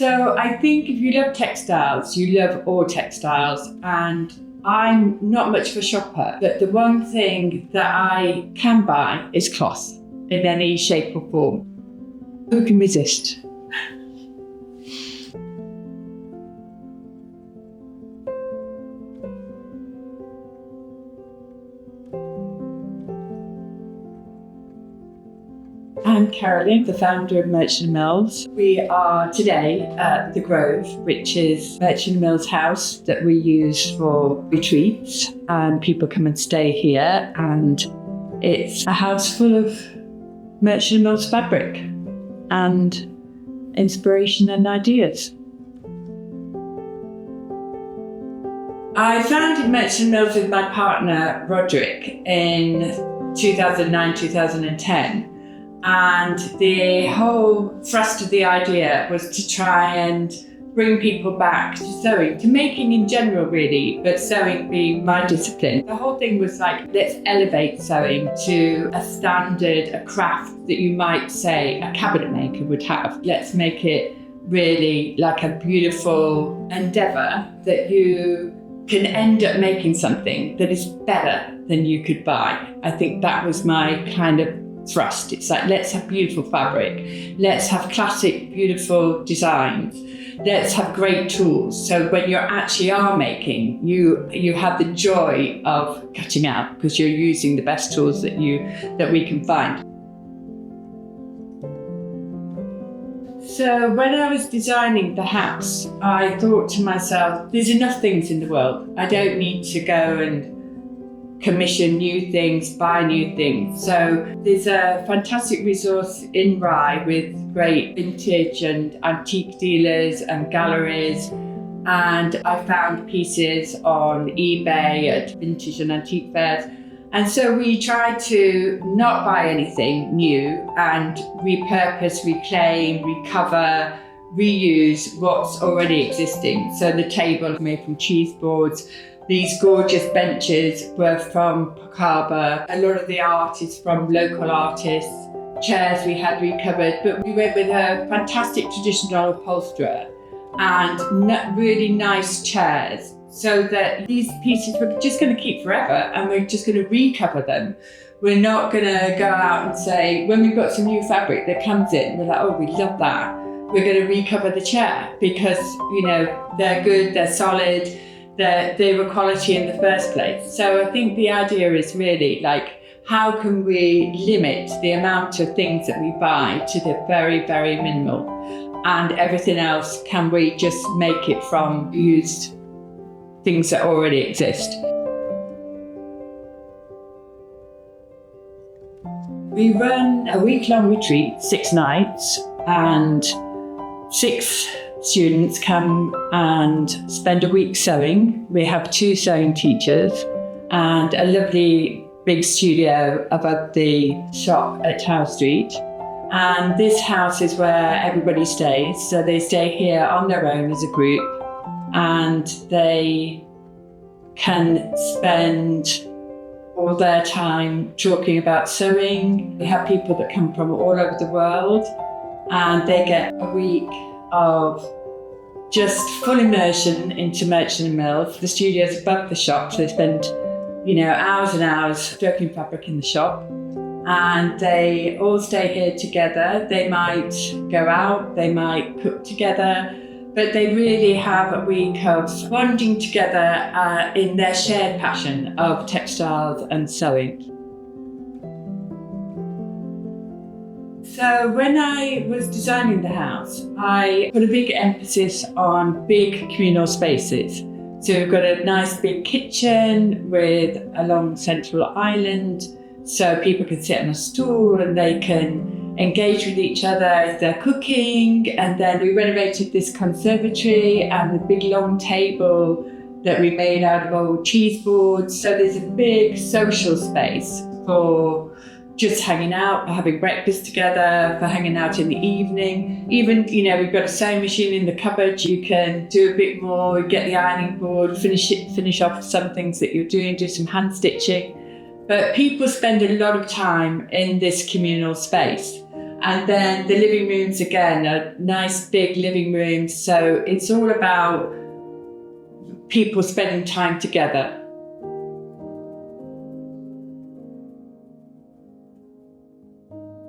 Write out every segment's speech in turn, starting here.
So I think if you love textiles, you love all textiles. And I'm not much of a shopper, but the one thing that I can buy is cloth in any shape or form. Who can resist? I'm Carolyn, the founder of Merchant Mills. We are today at the Grove, which is Merchant Mills' house that we use for retreats, and people come and stay here, and it's a house full of Merchant Mills fabric and inspiration and ideas. I founded Merchant Mills with my partner Roderick in 2009-2010. And the whole thrust of the idea was to try and bring people back to sewing, to making in general really, but sewing being my discipline. The whole thing was like, let's elevate sewing to a standard, a craft that you might say a cabinet maker would have. Let's make it really like a beautiful endeavour that you can end up making something that is better than you could buy. I think that was my kind of thrust. It's like, let's have beautiful fabric, let's have classic beautiful designs, let's have great tools, so when you actually are making, you have the joy of cutting out because you're using the best tools that we can find. So when I was designing the house, I thought to myself, there's enough things in the world. I don't need to go and commission new things, buy new things. So there's a fantastic resource in Rye with great vintage and antique dealers and galleries. And I found pieces on eBay at vintage and antique fairs. And so we tried to not buy anything new and repurpose, reclaim, recover, reuse what's already existing. So the table made from cheese boards. These gorgeous benches were from Pocaba. A lot of the art is from local artists. Chairs we had recovered, but we went with a fantastic traditional upholsterer and really nice chairs, so that these pieces were just going to keep forever and we're just going to recover them. We're not going to go out and say, when we've got some new fabric that comes in, we're like, oh, we love that. We're going to recover the chair because, they're good, they're solid, they were quality in the first place. So I think the idea is really like, how can we limit the amount of things that we buy to the very, very minimal, and everything else, can we just make it from used things that already exist? We run a week-long retreat, 6 nights, and 6 students come and spend a week sewing. We have 2 sewing teachers and a lovely big studio above the shop at Tower Street. And this house is where everybody stays. So they stay here on their own as a group, and they can spend all their time talking about sewing. We have people that come from all over the world, and they get a week of just full immersion into Merchant Mills. The studio's above the shop, so they spend, hours and hours stroking fabric in the shop. And they all stay here together. They might go out, they might cook together, but they really have a week of bonding together in their shared passion of textiles and sewing. So when I was designing the house, I put a big emphasis on big communal spaces. So we've got a nice big kitchen with a long central island, so people can sit on a stool and they can engage with each other as they're cooking. And then we renovated this conservatory and the big long table that we made out of old cheese boards. So there's a big social space for just hanging out, for having breakfast together, for hanging out in the evening. Even, we've got a sewing machine in the cupboard. You can do a bit more, get the ironing board, finish off some things that you're doing, do some hand stitching. But people spend a lot of time in this communal space. And then the living rooms, again, are nice big living rooms. So it's all about people spending time together.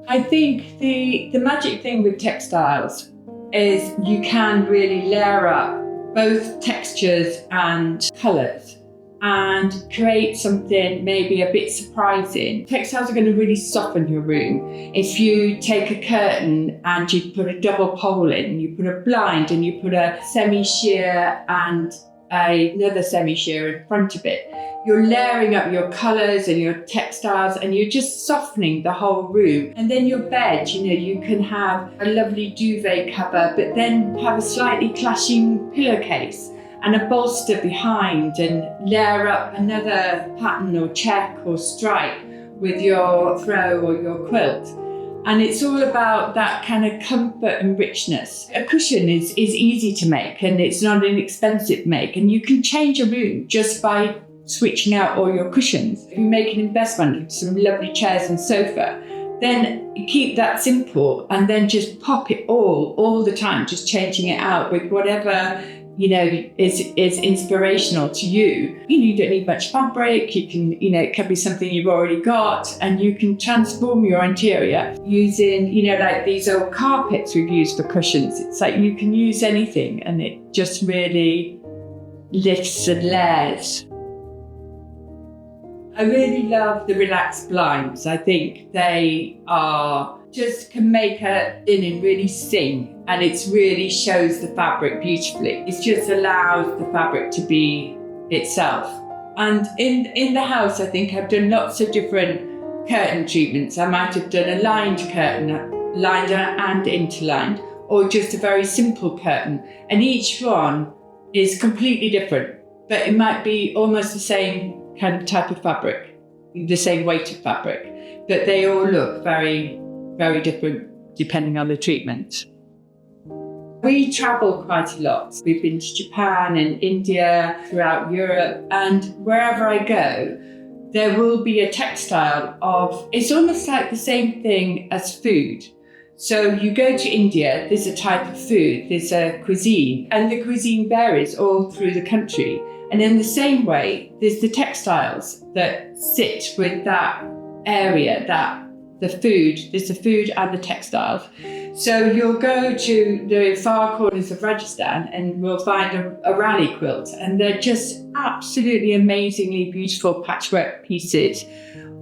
I think the magic thing with textiles is you can really layer up both textures and colours and create something maybe a bit surprising. Textiles are going to really soften your room. If you take a curtain and you put a double pole in, you put a blind and you put a semi-sheer and another semi-sheer in front of it, you're layering up your colours and your textiles and you're just softening the whole room. And then your bed, you can have a lovely duvet cover, but then have a slightly clashing pillowcase and a bolster behind, and layer up another pattern or check or stripe with your throw or your quilt. And it's all about that kind of comfort and richness. A cushion is easy to make and it's not an expensive make, and you can change a room just by switching out all your cushions. If you make an investment with some lovely chairs and sofa, then keep that simple and then just pop it all the time, just changing it out with whatever is inspirational to you. You don't need much fabric. You can, it can be something you've already got, and you can transform your interior using, like these old carpets we've used for cushions. It's like you can use anything and it just really lifts and layers. I really love the relaxed blinds. I think they can make a linen really sing, and it really shows the fabric beautifully. It just allows the fabric to be itself. And in the house, I think I've done lots of different curtain treatments. I might have done a lined curtain, lined and interlined, or just a very simple curtain. And each one is completely different, but it might be almost the same kind of type of fabric, the same weight of fabric, but they all look very, very different depending on the treatment. We travel quite a lot. We've been to Japan and India, throughout Europe, and wherever I go, there will be a textile it's almost like the same thing as food. So you go to India, there's a type of food, there's a cuisine, and the cuisine varies all through the country. And in the same way, there's the textiles that sit with that area, there's the food and the textiles. So you'll go to the far corners of Rajasthan and we'll find a rally quilt, and they're just absolutely amazingly beautiful patchwork pieces,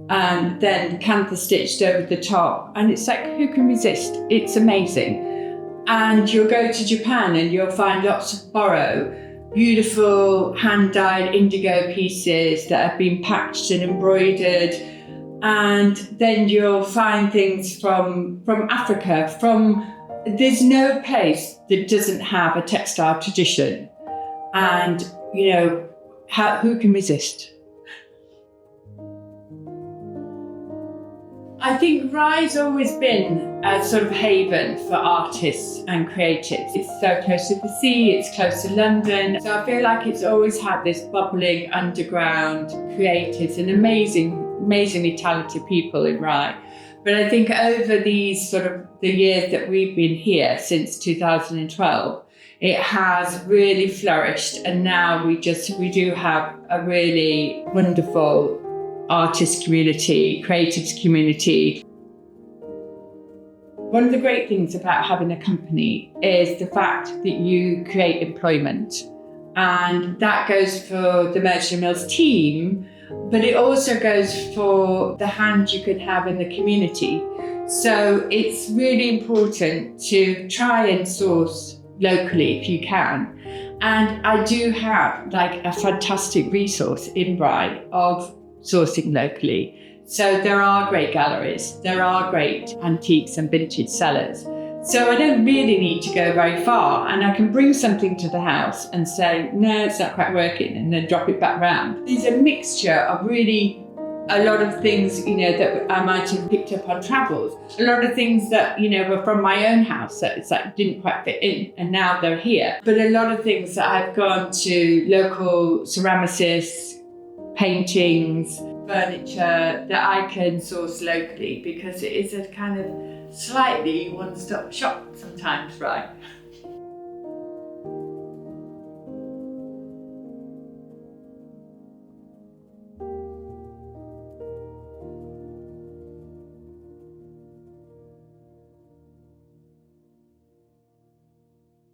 and then canvas stitched over the top. And it's like, who can resist? It's amazing. And you'll go to Japan and you'll find lots of boro, beautiful hand-dyed indigo pieces that have been patched and embroidered. And then you'll find things from Africa. There's no place that doesn't have a textile tradition. And, who can resist? I think Rye's always been a sort of haven for artists and creatives. It's so close to the sea, it's close to London. So I feel like it's always had this bubbling underground creatives and amazingly talented people in Rye. But I think over these sort of the years that we've been here, since 2012, it has really flourished. And now we do have a really wonderful artist community, creatives community. One of the great things about having a company is the fact that you create employment. And that goes for the Merchant Mills team, but it also goes for the hand you can have in the community. So it's really important to try and source locally if you can. And I do have like a fantastic resource in Rye of sourcing locally. So there are great galleries, there are great antiques and vintage sellers. So I don't really need to go very far, and I can bring something to the house and say, no, it's not quite working, and then drop it back round. There's a mixture of really a lot of things, that I might have picked up on travels. A lot of things that, were from my own house that it's like didn't quite fit in, and now they're here. But a lot of things that I've gone to local ceramicists, paintings, furniture that I can source locally, because it is a kind of slightly one-stop shop sometimes, right?